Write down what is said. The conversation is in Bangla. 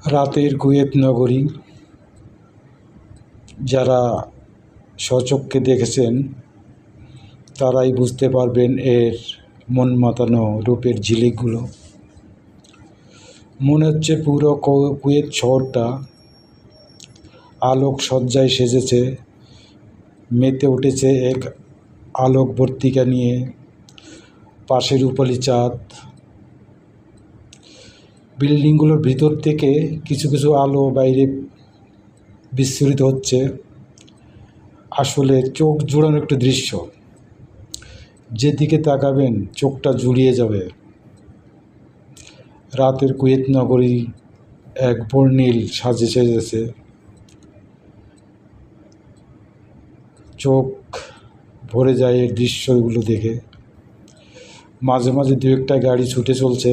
রাতের কুয়েত নগরী, যারা স্বচক্ষে দেখেছেন তারাই বুঝতে পারবেন এর মন মাতানো রূপের ঝিলিকগুলো। মনে হচ্ছে পুরো কুয়েত শহরটা আলোক সজ্জায় সেজেছে, মেতে উঠেছে এক আলোকবর্তিকা নিয়ে। পাশে রূপালি চাঁদ, বিল্ডিংগুলোর ভিতর থেকে কিছু কিছু আলো বাইরে বিস্ফোরিত হচ্ছে। আসলে চোখ জুড়ানো একটা দৃশ্য, যেদিকে তাকাবেন চোখটা জুড়িয়ে যাবে। রাতের কুয়েত নগরী এক বর্ণিল সাজে সেজেছে, চোখ ভরে যায় এই দৃশ্যগুলো দেখে। মাঝে মাঝে দু একটা গাড়ি ছুটে চলছে।